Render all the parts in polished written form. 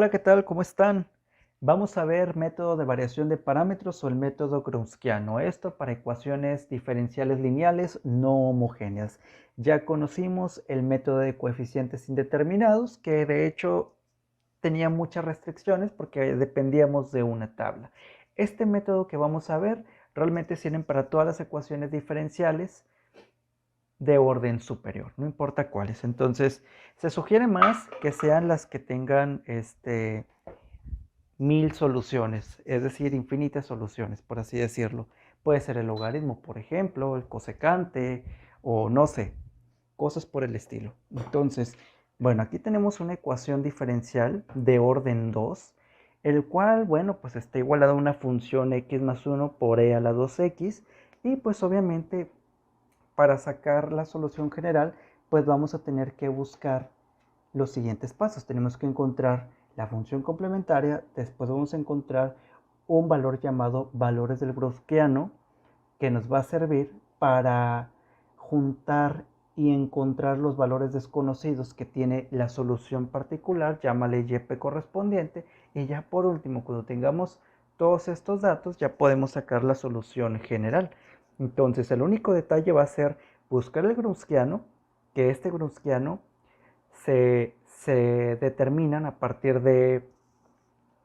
Hola, ¿qué tal? ¿Cómo están? Vamos a ver método de variación de parámetros o el método Gaussiano. Esto para ecuaciones diferenciales lineales no homogéneas. Ya conocimos el método de coeficientes indeterminados, que de hecho tenía muchas restricciones porque dependíamos de una tabla. Este método que vamos a ver realmente sirve para todas las ecuaciones diferenciales de orden superior, no importa cuáles. Entonces, se sugiere más que sean las que tengan 1000 soluciones, es decir, infinitas soluciones, por así decirlo. Puede ser el logaritmo, por ejemplo, el cosecante o no sé, cosas por el estilo. Entonces, bueno, aquí tenemos una ecuación diferencial de orden 2, el cual, bueno, pues está igualado a una función x más 1 por e a la 2x, y pues obviamente para sacar la solución general, pues vamos a tener que buscar los siguientes pasos. Tenemos que encontrar la función complementaria, después vamos a encontrar un valor llamado valores del Gaussiano, que nos va a servir para juntar y encontrar los valores desconocidos que tiene la solución particular, llámale YP correspondiente, y ya por último, cuando tengamos todos estos datos, ya podemos sacar la solución general. Entonces, el único detalle va a ser buscar el Gaussiano, que este Gaussiano se determinan a partir de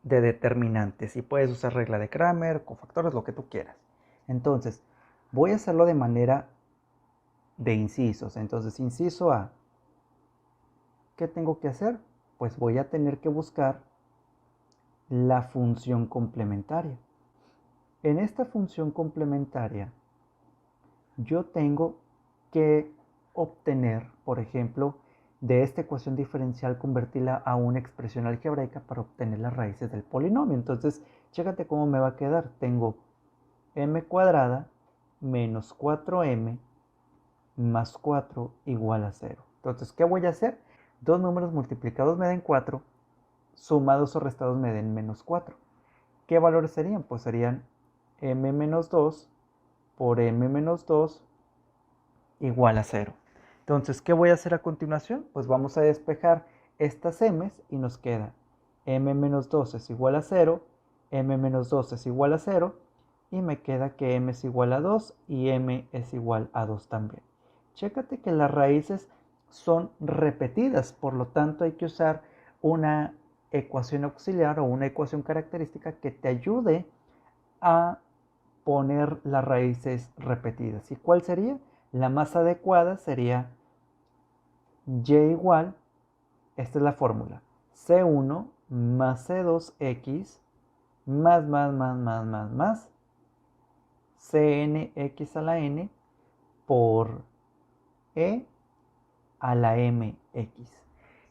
determinantes, y puedes usar regla de Kramer, cofactores, lo que tú quieras. Entonces, voy a hacerlo de manera de incisos. Entonces, inciso A, ¿qué tengo que hacer? Pues voy a tener que buscar la función complementaria. En esta función complementaria, yo tengo que obtener, por ejemplo, de esta ecuación diferencial, convertirla a una expresión algebraica para obtener las raíces del polinomio. Entonces, chécate cómo me va a quedar. Tengo m cuadrada menos 4m más 4 igual a 0. Entonces, ¿qué voy a hacer? Dos números multiplicados me den 4, sumados o restados me den menos 4. ¿Qué valores serían? Pues serían m menos 2 por m menos 2 igual a 0. Entonces, ¿qué voy a hacer a continuación? Pues vamos a despejar estas m's y nos queda m menos 2 es igual a 0, m menos 2 es igual a 0, y me queda que m es igual a 2 y m es igual a 2 también. Chécate que las raíces son repetidas, por lo tanto hay que usar una ecuación auxiliar o una ecuación característica que te ayude a poner las raíces repetidas. ¿Y cuál sería? La más adecuada sería y igual, esta es la fórmula, C1 más C2x más Cnx a la n por e a la mx.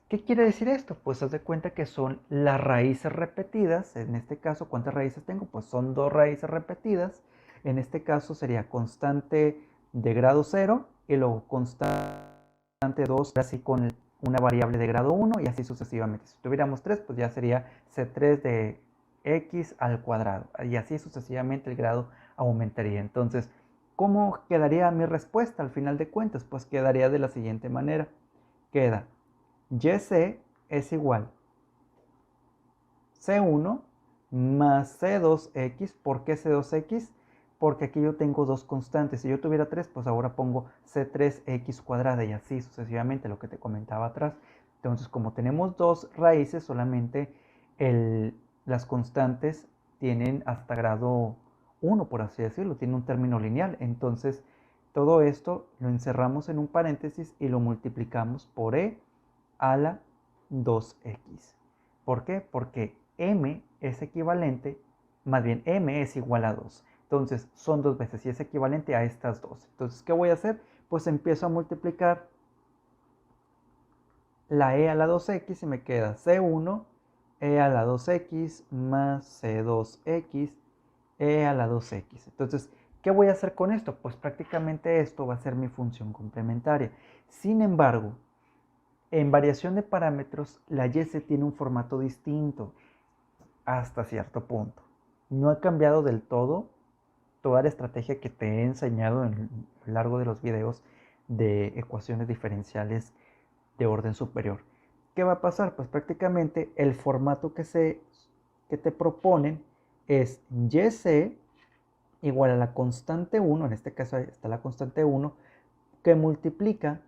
¿Qué quiere decir esto? Pues haz de cuenta que son las raíces repetidas. En este caso, ¿cuántas raíces tengo? Pues son dos raíces repetidas. En este caso sería constante de grado 0 y luego constante 2, así con una variable de grado 1 y así sucesivamente. Si tuviéramos 3, pues ya sería C3 de x al cuadrado. Y así sucesivamente el grado aumentaría. Entonces, ¿cómo quedaría mi respuesta al final de cuentas? Pues quedaría de la siguiente manera. Queda YC es igual C1 más C2X. ¿Por qué C2X? Porque aquí yo tengo dos constantes. Si yo tuviera 3, pues ahora pongo C3X cuadrada y así sucesivamente, lo que te comentaba atrás. Entonces, como tenemos dos raíces, solamente las constantes tienen hasta grado 1, por así decirlo, tiene un término lineal. Entonces, todo esto lo encerramos en un paréntesis y lo multiplicamos por e a la 2x. ¿Por qué? Porque m es equivalente, más bien m es igual a 2. Entonces son dos veces y es equivalente a estas dos. Entonces, ¿qué voy a hacer? Pues empiezo a multiplicar la e a la 2x y me queda c1 e a la 2x más c2x e a la 2x. Entonces, ¿qué voy a hacer con esto? Pues prácticamente esto va a ser mi función complementaria. Sin embargo, en variación de parámetros, la YC tiene un formato distinto hasta cierto punto. No ha cambiado del todo toda la estrategia que te he enseñado a lo largo de los videos de ecuaciones diferenciales de orden superior. ¿qué va a pasar? Pues prácticamente el formato que te proponen es YC igual a la constante 1, en este caso está la constante 1, que multiplica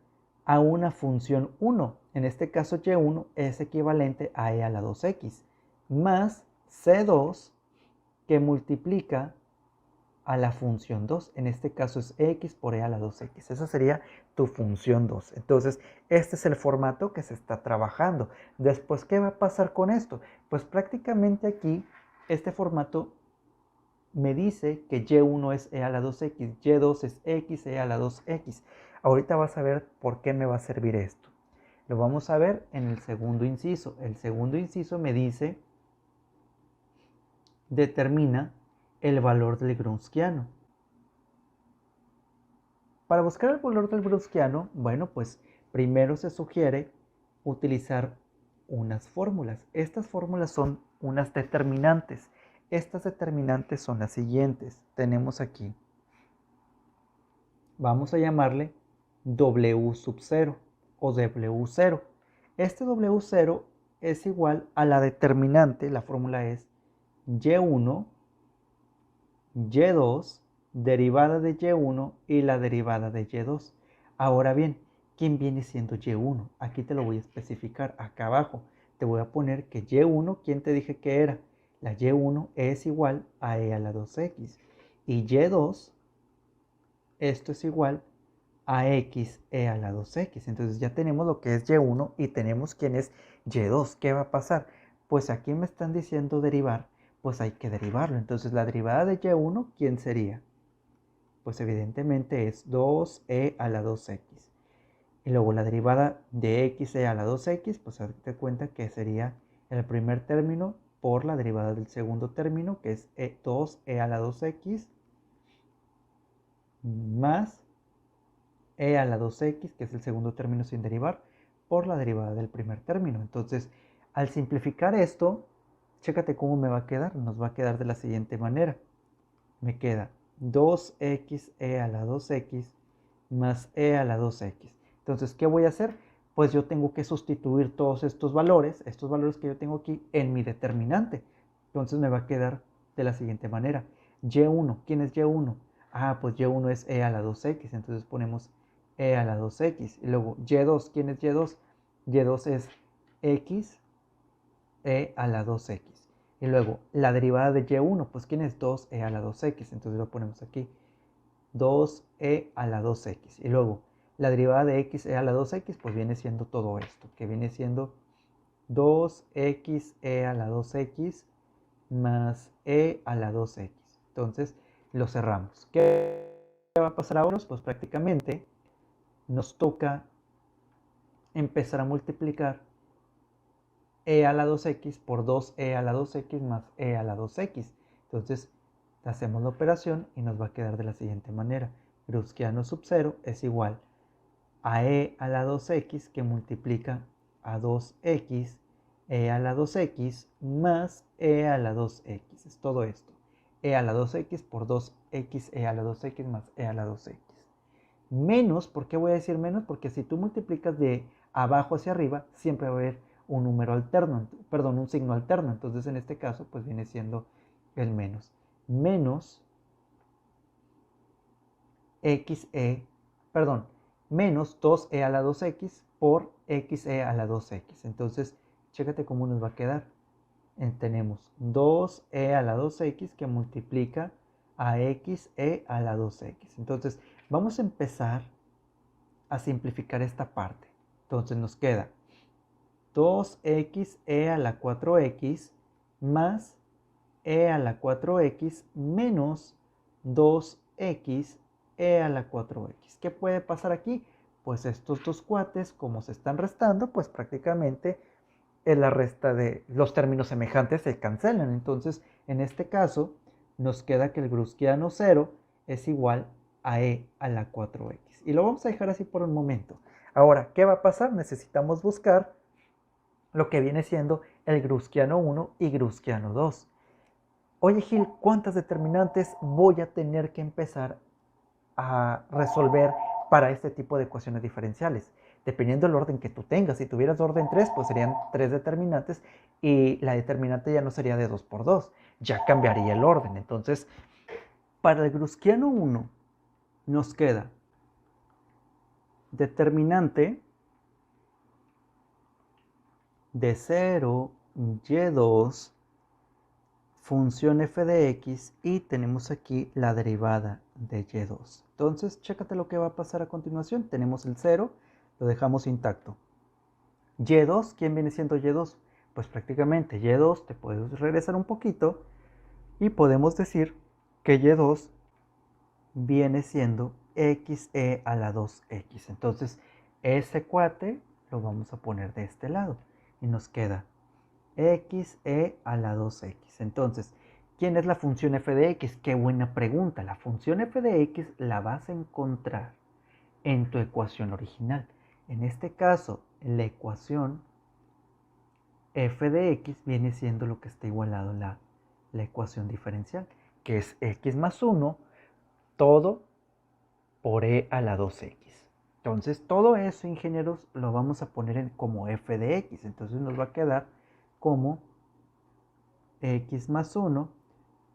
a una función 1. En este caso y1 es equivalente a e a la 2x, más c2 que multiplica a la función 2. En este caso es x por e a la 2x. Esa sería tu función 2. Entonces, este es el formato que se está trabajando. Después, ¿qué va a pasar con esto? Pues prácticamente aquí, este formato me dice que y1 es e a la 2x, y2 es x e a la 2x. Ahorita vas a ver por qué me va a servir esto. Lo vamos a ver en el segundo inciso. El segundo inciso me dice, determina el valor del Grunskiano. Para buscar el valor del Grunskiano, bueno, pues primero se sugiere utilizar unas fórmulas. Estas fórmulas son unas determinantes. Estas determinantes son las siguientes. Tenemos aquí, vamos a llamarle W sub 0 o W0. Este W0 es igual a la determinante, la fórmula es Y1, Y2, derivada de Y1 y la derivada de Y2. Ahora bien, ¿quién viene siendo Y1? Aquí te lo voy a especificar acá abajo. Te voy a poner que Y1, ¿quién te dije que era? La Y1 es igual a e a la 2x. Y Y2, esto es igual a x e a la 2x. Entonces ya tenemos lo que es y1 y tenemos quién es y2. ¿Qué va a pasar? Pues aquí me están diciendo derivar, pues hay que derivarlo. Entonces la derivada de y1, ¿quién sería? Pues evidentemente es 2e a la 2x. Y luego la derivada de x e a la 2x, pues hazte cuenta que sería el primer término por la derivada del segundo término, que es 2e a la 2x, más e a la 2x, que es el segundo término sin derivar, por la derivada del primer término. Entonces, al simplificar esto, chécate cómo me va a quedar. Nos va a quedar de la siguiente manera. Me queda 2x e a la 2x más e a la 2x. Entonces, ¿qué voy a hacer? Pues yo tengo que sustituir todos estos valores que yo tengo aquí, en mi determinante. Entonces me va a quedar de la siguiente manera. Y1, ¿quién es Y1? Ah, pues Y1 es e a la 2x. Entonces ponemos e a la 2x. Y luego Y2, ¿quién es Y2? Y2 es x e a la 2x. Y luego la derivada de Y1, pues ¿quién es 2e a la 2x? Entonces lo ponemos aquí. 2e a la 2x. Y luego la derivada de x e a la 2x, pues viene siendo todo esto, que viene siendo 2x e a la 2x más e a la 2x. Entonces lo cerramos. ¿Qué va a pasar ahora? Pues prácticamente nos toca empezar a multiplicar e a la 2x por 2e a la 2x más e a la 2x. Entonces hacemos la operación y nos va a quedar de la siguiente manera. Grunskiano sub 0 es igual a e a la 2x que multiplica a 2x e a la 2x más e a la 2x. Es todo esto. E a la 2x por 2x e a la 2x más e a la 2x. Menos, ¿por qué voy a decir menos? Porque si tú multiplicas de abajo hacia arriba, siempre va a haber un número alterno, perdón, un signo alterno. Entonces en este caso, pues viene siendo el menos. Menos xe, perdón, menos 2e a la 2x por xe a la 2x. Entonces, chécate cómo nos va a quedar. Tenemos 2e a la 2x que multiplica a xe a la 2x. Entonces, vamos a empezar a simplificar esta parte. Entonces nos queda 2xe a la 4x más e a la 4x menos 2x e a la 4x. ¿Qué puede pasar aquí? Pues estos dos cuates, como se están restando, pues prácticamente la resta de los términos semejantes se cancelan. Entonces, en este caso, nos queda que el Grunskiano 0 es igual a e a la 4x. Y lo vamos a dejar así por un momento. Ahora, ¿qué va a pasar? Necesitamos buscar lo que viene siendo el Grunskiano 1 y Grunskiano 2. Oye Gil, ¿cuántas determinantes voy a tener que empezar a resolver para este tipo de ecuaciones diferenciales? dependiendo del orden que tú tengas. Si tuvieras orden 3, pues serían 3 determinantes y la determinante ya no sería de 2 por 2, ya cambiaría el orden. Entonces, para el Grusquiano 1 nos queda determinante de 0, y2, función f de x, y tenemos aquí la derivada de y2. Entonces, chécate lo que va a pasar a continuación. Tenemos el 0, lo dejamos intacto. Y2, ¿quién viene siendo Y2? Pues prácticamente Y2, te puedes regresar un poquito y podemos decir que Y2 viene siendo xe a la 2x. Entonces, ese cuate lo vamos a poner de este lado y nos queda xe a la 2x. Entonces, ¿quién es la función f de x? Qué buena pregunta. La función f de x la vas a encontrar en tu ecuación original. En este caso, la ecuación f de x viene siendo lo que está igualado a la ecuación diferencial, que es x más 1 todo por e a la 2x. Entonces, todo eso, ingenieros, lo vamos a poner como f de x. Entonces, nos va a quedar como x más 1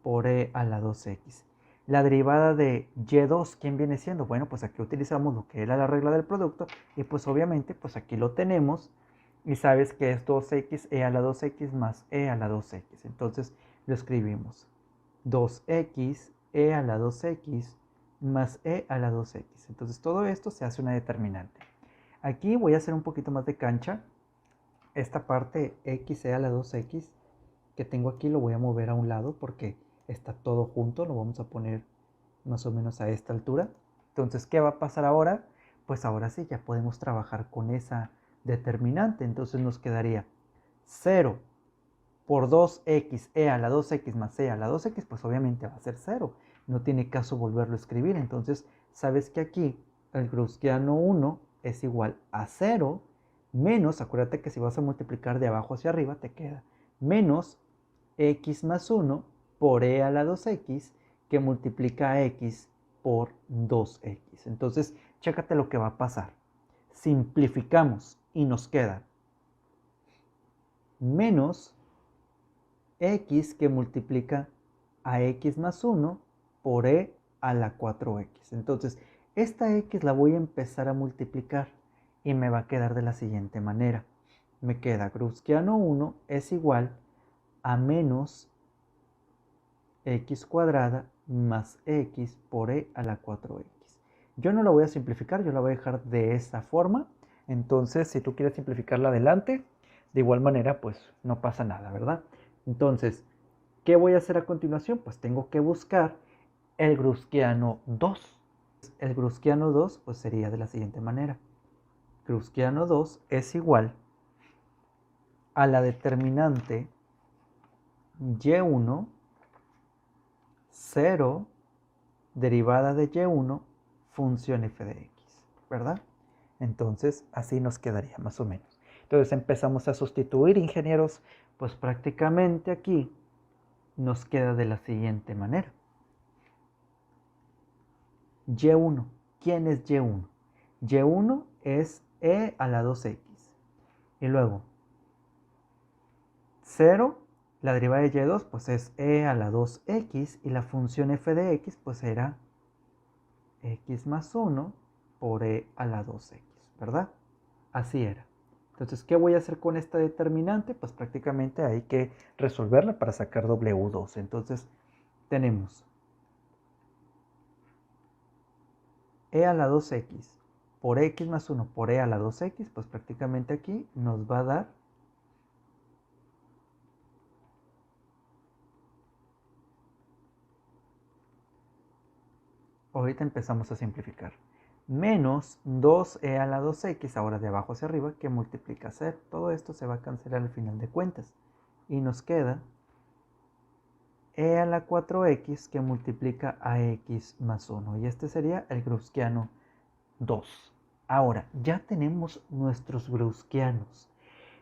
por e a la 2x. La derivada de y2, ¿quién viene siendo? Bueno, pues aquí utilizamos lo que era la regla del producto y pues obviamente pues aquí lo tenemos y sabes que es 2x e a la 2x más e a la 2x. Entonces lo escribimos 2x e a la 2x más e a la 2x. Entonces todo esto se hace una determinante. Aquí voy a hacer un poquito más de cancha. Esta parte x e a la 2x que tengo aquí lo voy a mover a un lado porque está todo junto, lo vamos a poner más o menos a esta altura. Entonces, ¿qué va a pasar ahora? Pues ahora sí, ya podemos trabajar con esa determinante. Entonces nos quedaría 0 por 2x e a la 2x más e a la 2x, pues obviamente va a ser 0. No tiene caso volverlo a escribir. Entonces, sabes que aquí el Grusquiano 1 es igual a 0 menos, acuérdate que si vas a multiplicar de abajo hacia arriba, te queda menos x más 1 por e a la 2x que multiplica a x por 2x. Entonces, chécate lo que va a pasar. Simplificamos y nos queda menos x que multiplica a x más 1 por e a la 4x. Entonces, esta x la voy a empezar a multiplicar y me va a quedar de la siguiente manera. Me queda Grusquiano 1 es igual a menos x cuadrada más x por e a la 4x. Yo no la voy a simplificar, yo la voy a dejar de esta forma. Entonces, si tú quieres simplificarla adelante, de igual manera, pues no pasa nada, ¿verdad? Entonces, ¿qué voy a hacer a continuación? Pues tengo que buscar el Grusquiano 2. El Grusquiano 2 pues sería de la siguiente manera. Grusquiano 2 es igual a la determinante y1 0 derivada de y1 función f de x, ¿verdad? Entonces, así nos quedaría más o menos. Entonces empezamos a sustituir, ingenieros, pues prácticamente aquí nos queda de la siguiente manera. Y1, ¿quién es Y1? Y1 es e a la 2x. Y luego, 0, la derivada de Y2, pues es e a la 2x, y la función f de x, pues era x más 1 por e a la 2x, ¿verdad? Así era. Entonces, ¿qué voy a hacer con esta determinante? Pues prácticamente hay que resolverla para sacar W2. Entonces, tenemos e a la 2x por x más 1 por e a la 2x, pues prácticamente aquí nos va a dar ahorita empezamos a simplificar. Menos 2e a la 2x, ahora de abajo hacia arriba, que multiplica 0. Todo esto se va a cancelar al final de cuentas. Y nos queda e a la 4x que multiplica a x más 1. Y este sería el Grusquiano 2. Ahora, ya tenemos nuestros Grusquianos.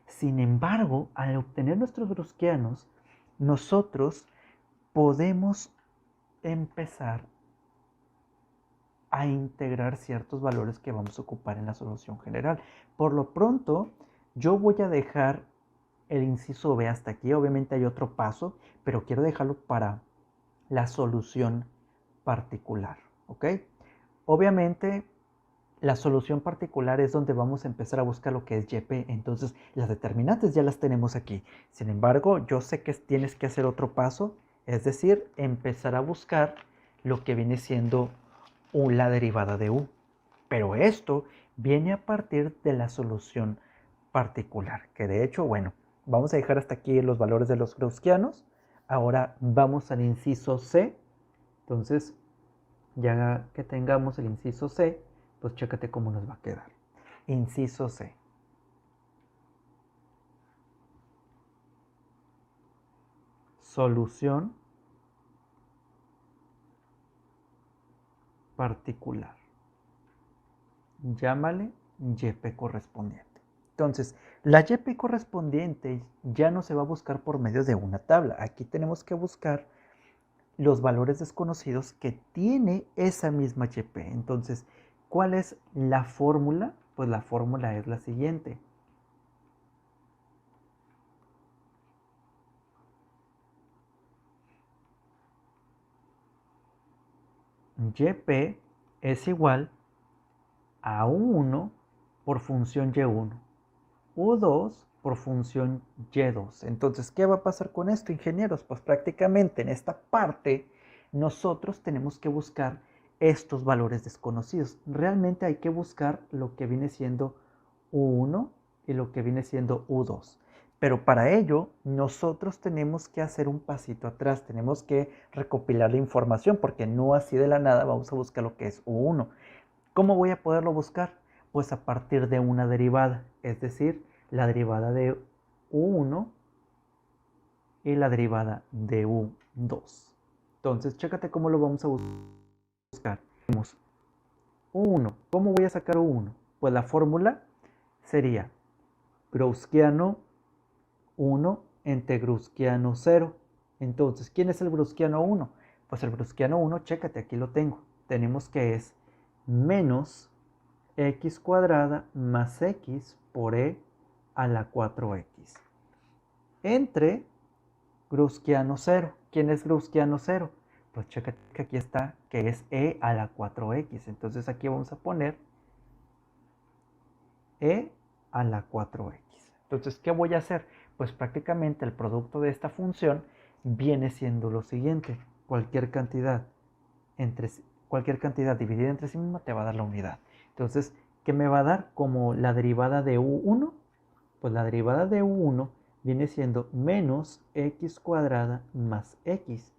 Sin embargo, al obtener nuestros Grusquianos, nosotros podemos empezar a integrar ciertos valores que vamos a ocupar en la solución general. Por lo pronto, yo voy a dejar el inciso B hasta aquí. Obviamente hay otro paso, pero quiero dejarlo para la solución particular, ¿ok? Obviamente, la solución particular es donde vamos a empezar a buscar lo que es YP. Entonces, las determinantes ya las tenemos aquí. Sin embargo, yo sé que tienes que hacer otro paso, es decir, empezar a buscar lo que viene siendo la derivada de U. Pero esto viene a partir de la solución particular, que de hecho, bueno, vamos a dejar hasta aquí los valores de los gaussianos. Ahora vamos al inciso C. Entonces, ya que tengamos el inciso C, pues chécate cómo nos va a quedar. Inciso C. Solución particular. Llámale YP correspondiente. Entonces, la YP correspondiente ya no se va a buscar por medio de una tabla. Aquí tenemos que buscar los valores desconocidos que tiene esa misma YP. Entonces, ¿cuál es la fórmula? Pues la fórmula es la siguiente. YP es igual a U1 por función Y1, U2 por función Y2. Entonces, ¿qué va a pasar con esto, ingenieros? Pues prácticamente en esta parte nosotros tenemos que buscar estos valores desconocidos. Realmente hay que buscar lo que viene siendo U1 y lo que viene siendo U2. Pero para ello nosotros tenemos que hacer un pasito atrás, tenemos que recopilar la información porque no así de la nada vamos a buscar lo que es U1. ¿Cómo voy a poderlo buscar? Pues a partir de una derivada, es decir, la derivada de U1 y la derivada de U2. Entonces, chécate cómo lo vamos a buscar. Tenemos U1. ¿Cómo voy a sacar U1? Pues la fórmula sería Gaussiano 1 entre Gaussiano 0. Entonces, ¿quién es el Gaussiano 1? Pues el Gaussiano 1, chécate, aquí lo tengo. Tenemos que es menos x cuadrada más x por e a la 4x entre Gaussiano 0. ¿Quién es Gaussiano 0? Pues chécate que aquí está, que es e a la 4x. Entonces aquí vamos a poner e a la 4x. Entonces, ¿qué voy a hacer? Pues prácticamente el producto de esta función viene siendo lo siguiente. Cualquier cantidad dividida entre sí misma te va a dar la unidad. Entonces, ¿qué me va a dar como la derivada de U1? Pues la derivada de U1 viene siendo menos x cuadrada más x.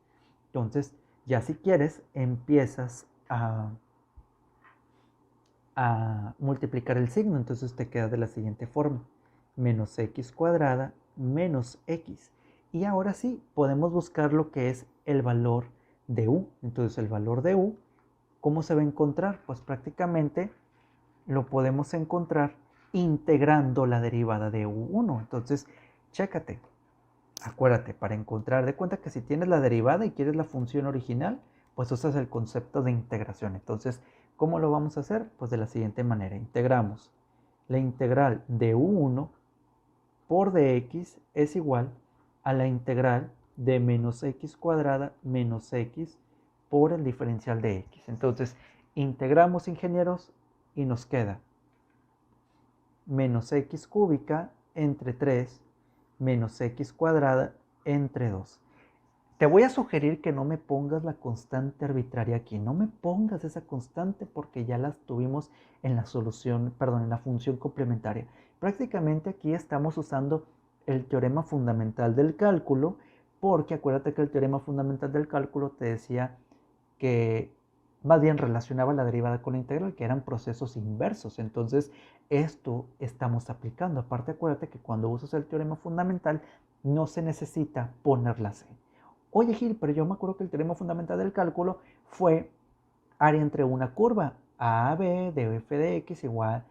Entonces, ya si quieres, empiezas a multiplicar el signo. Entonces te queda de la siguiente forma. Menos x cuadrada menos x. Y ahora sí, podemos buscar lo que es el valor de u. Entonces el valor de u, ¿cómo se va a encontrar? Pues prácticamente lo podemos encontrar integrando la derivada de u1. Entonces, chécate. Acuérdate, para encontrar, de cuenta que si tienes la derivada y quieres la función original, pues usas el concepto de integración. Entonces, ¿cómo lo vamos a hacer? Pues de la siguiente manera. Integramos la integral de u1 por dx es igual a la integral de menos x cuadrada menos x por el diferencial de x. Entonces, integramos, ingenieros, y nos queda menos x cúbica entre 3 menos x cuadrada entre 2. Te voy a sugerir que no me pongas la constante arbitraria aquí. No me pongas esa constante porque ya la tuvimos en la solución, perdón, en la función complementaria. Prácticamente aquí estamos usando el teorema fundamental del cálculo, porque acuérdate que el teorema fundamental del cálculo te decía que más bien relacionaba la derivada con la integral, que eran procesos inversos. Entonces, esto estamos aplicando. Aparte, acuérdate que cuando usas el teorema fundamental, no se necesita poner la C. Oye, Gil, pero yo me acuerdo que el teorema fundamental del cálculo fue área entre una curva, AB de f de x igual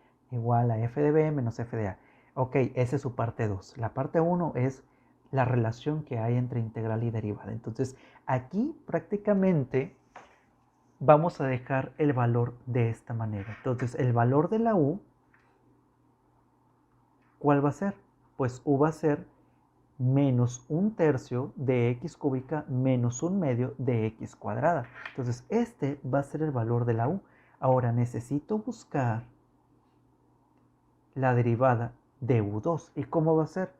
a f de b menos f de a. Ok, esa es su parte 2. La parte 1 es la relación que hay entre integral y derivada. Entonces, aquí prácticamente vamos a dejar el valor de esta manera. Entonces, el valor de la u, ¿cuál va a ser? Pues u va a ser menos 1/3 de x cúbica menos 1/2 de x cuadrada. Entonces, este va a ser el valor de la u. Ahora, necesito buscar la derivada de u2. ¿Y cómo va a ser?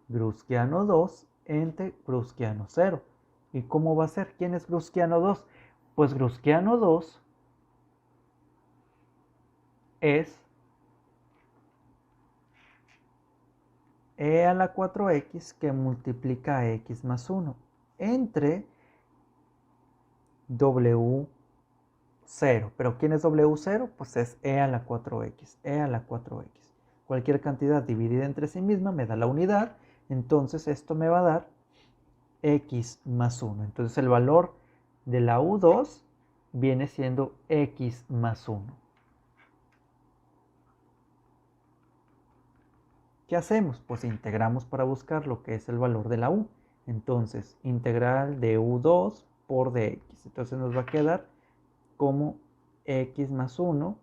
Brusquiano 2 entre Brusquiano 0. ¿Y cómo va a ser? ¿Quién es Brusquiano 2? Pues Brusquiano 2 es e a la 4x que multiplica a x más 1 entre w0. ¿Pero quién es w0? Pues es e a la 4x, e a la 4x. Cualquier cantidad dividida entre sí misma me da la unidad, entonces esto me va a dar x más 1. Entonces el valor de la u2 viene siendo x más 1. ¿Qué hacemos? Pues integramos para buscar lo que es el valor de la u. Entonces, integral de u2 por dx. Entonces nos va a quedar como x más 1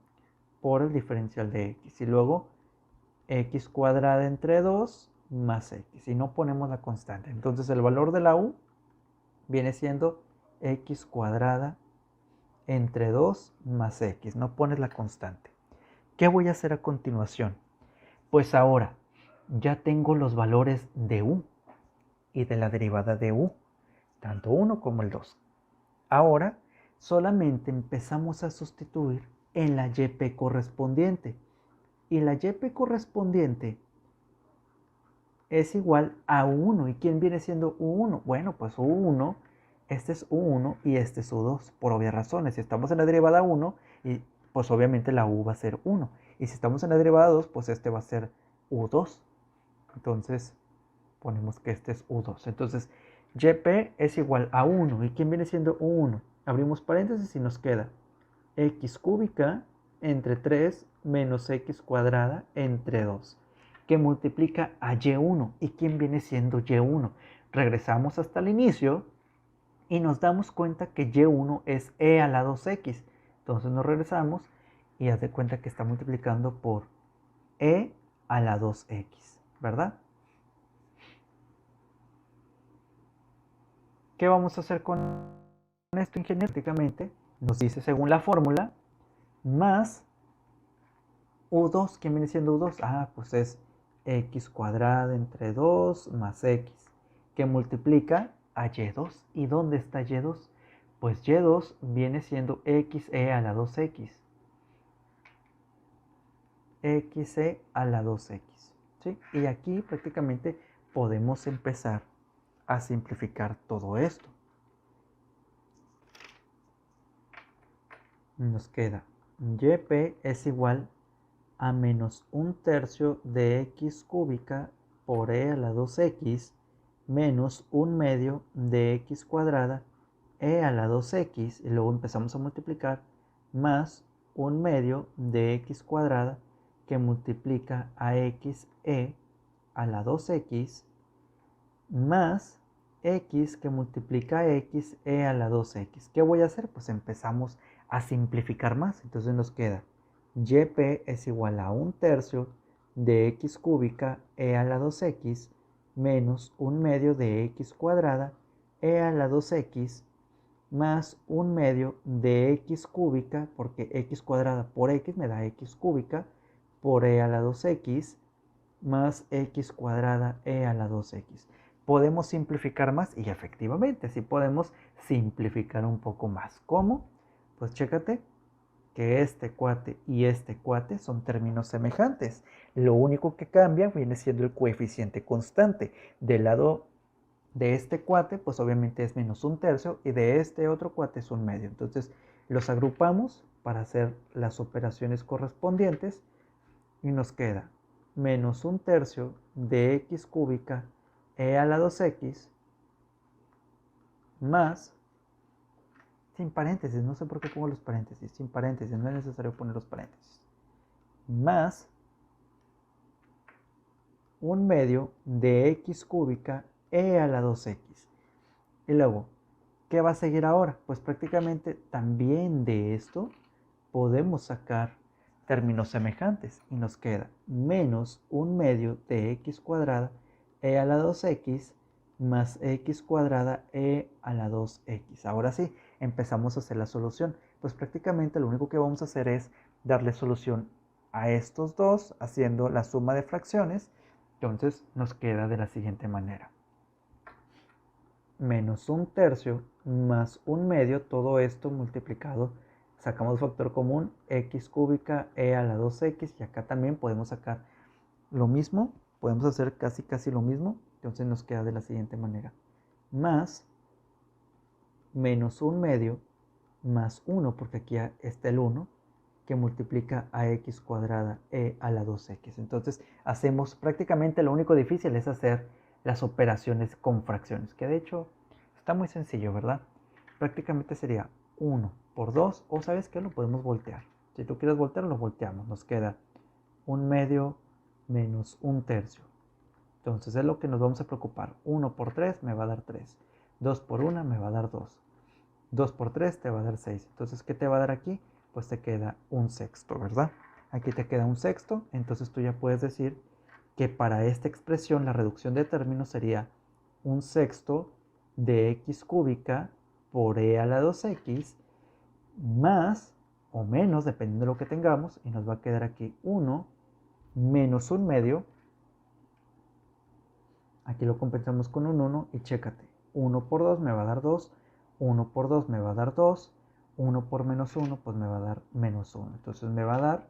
por el diferencial de x. Y luego x cuadrada entre 2 más x. Y no ponemos la constante. Entonces el valor de la u viene siendo x cuadrada entre 2 más x. No pones la constante. ¿Qué voy a hacer a continuación? Pues ahora ya tengo los valores de u y de la derivada de u, tanto 1 como el 2. Ahora solamente empezamos a sustituir en la YP correspondiente. Y la YP correspondiente es igual a u1. ¿Y quién viene siendo u1? Bueno, pues u1, este es u1 y este es u2, por obvias razones. Si estamos en la derivada 1, pues obviamente la u va a ser 1. Y si estamos en la derivada 2, pues este va a ser u2. Entonces ponemos que este es u2. Entonces YP es igual a 1. ¿Y quién viene siendo u1? Abrimos paréntesis y nos queda x cúbica entre 3 menos x cuadrada entre 2, que multiplica a y1. ¿Y quién viene siendo y1? Regresamos hasta el inicio y nos damos cuenta que y1 es e a la 2x. Entonces nos regresamos y haz de cuenta que está multiplicando por e a la 2x, ¿verdad? ¿Qué vamos a hacer con esto, ingeniero? Prácticamente nos dice según la fórmula más u2. ¿Quién viene siendo u2? Ah, pues es x cuadrada entre 2 más x, que multiplica a y2. ¿Y dónde está y2? Pues y2 viene siendo xe a la 2x. xe a la 2x. ¿Sí? Y aquí prácticamente podemos empezar a simplificar todo esto. Nos queda yp es igual a menos 1/3 de x cúbica por e a la 2x menos 1/2 de x cuadrada e a la 2x, y luego empezamos a multiplicar, más 1/2 de x cuadrada que multiplica a xe a la 2x más x que multiplica a x e a la 2x. ¿Qué voy a hacer? Pues empezamos a simplificar más. Entonces nos queda yp es igual a 1/3 de x cúbica e a la 2x menos 1/2 de x cuadrada e a la 2x más 1/2 de x cúbica, porque x cuadrada por x me da x cúbica, por e a la 2x más x cuadrada e a la 2x. Podemos simplificar más y efectivamente sí podemos simplificar un poco más. ¿Cómo? Pues chécate que este cuate y este cuate son términos semejantes. Lo único que cambia viene siendo el coeficiente constante. Del lado de este cuate, pues obviamente es menos 1/3 y de este otro cuate es 1/2. Entonces los agrupamos para hacer las operaciones correspondientes y nos queda menos 1/3 de x cúbica e a la 2x más, sin paréntesis, no sé por qué pongo los paréntesis, sin paréntesis, no es necesario poner los paréntesis, más 1/2 de x cúbica e a la 2x. Y luego ¿Qué va a seguir ahora? Pues prácticamente también de esto podemos sacar términos semejantes y nos queda menos 1/2 de x cuadrada e a la 2x más x cuadrada e a la 2x. Ahora sí, empezamos a hacer la solución. Pues prácticamente lo único que vamos a hacer es darle solución a estos dos haciendo la suma de fracciones. Entonces nos queda de la siguiente manera. Menos 1/3 más 1/2, todo esto multiplicado, sacamos factor común, x cúbica e a la 2x, y acá también podemos sacar lo mismo, podemos hacer casi lo mismo, entonces nos queda de la siguiente manera, más menos 1/2 más 1, porque aquí está el 1, que multiplica a x cuadrada e a la 2x. Entonces hacemos prácticamente lo único difícil es hacer las operaciones con fracciones, que de hecho está muy sencillo, ¿verdad? Prácticamente sería 1 por 2, o ¿sabes qué? Lo podemos voltear. Si tú quieres voltear, lo volteamos. Nos queda 1/2 menos 1/3. Entonces es lo que nos vamos a preocupar. 1 por 3 me va a dar 3. 2 por 1 me va a dar 2. 2 por 3 te va a dar 6. Entonces, ¿qué te va a dar aquí? Pues te queda 1/6, ¿verdad? Aquí te queda 1/6. Entonces tú ya puedes decir que para esta expresión la reducción de términos sería 1/6 de x cúbica por e a la 2x más o menos, dependiendo de lo que tengamos, y nos va a quedar aquí 1 menos 1/2. Aquí lo compensamos con un 1 y chécate, 1 por 2 me va a dar 2, 1 por 2 me va a dar 2, 1 por menos 1 pues me va a dar menos 1. Entonces me va a dar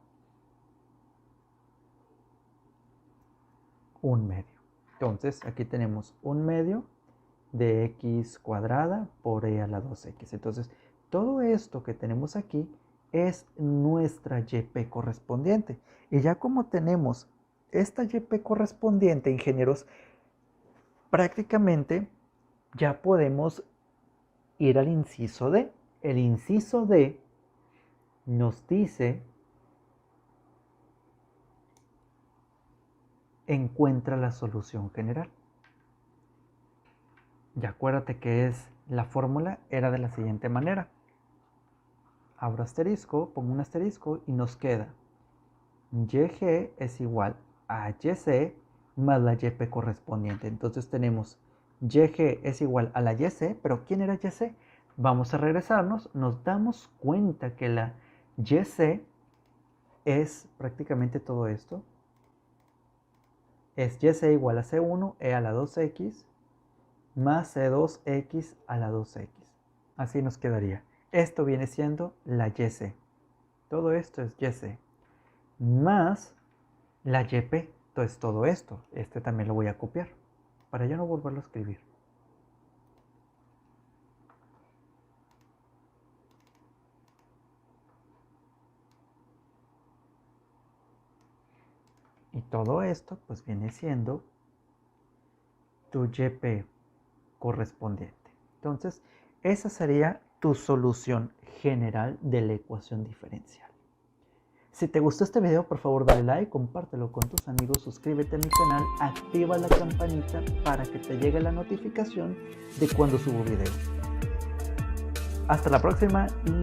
1/2. Entonces aquí tenemos 1/2 de x cuadrada por e a la 2x. Entonces todo esto que tenemos aquí es nuestra YP correspondiente. Y ya como tenemos esta YP correspondiente, ingenieros, prácticamente ya podemos ir al inciso D. El inciso D nos dice: encuentra la solución general. Y acuérdate que la fórmula era de la siguiente manera. Abro asterisco, pongo un asterisco y nos queda YG es igual a YC más la YP correspondiente. Entonces tenemos YG es igual a la YC, pero ¿quién era YC? Vamos a regresarnos, nos damos cuenta que la YC es prácticamente todo esto. Es YC igual a C1 e a la 2x más C2x a la 2x. Así nos quedaría. Esto viene siendo la YC. Todo esto es YC. Más la YP. Entonces todo esto. Este también lo voy a copiar para ya no volverlo a escribir. Y todo esto pues viene siendo tu YP correspondiente. Entonces esa sería tu solución general de la ecuación diferencial. Si te gustó este video, por favor dale like, compártelo con tus amigos, suscríbete a mi canal, activa la campanita para que te llegue la notificación de cuando subo videos. Hasta la próxima y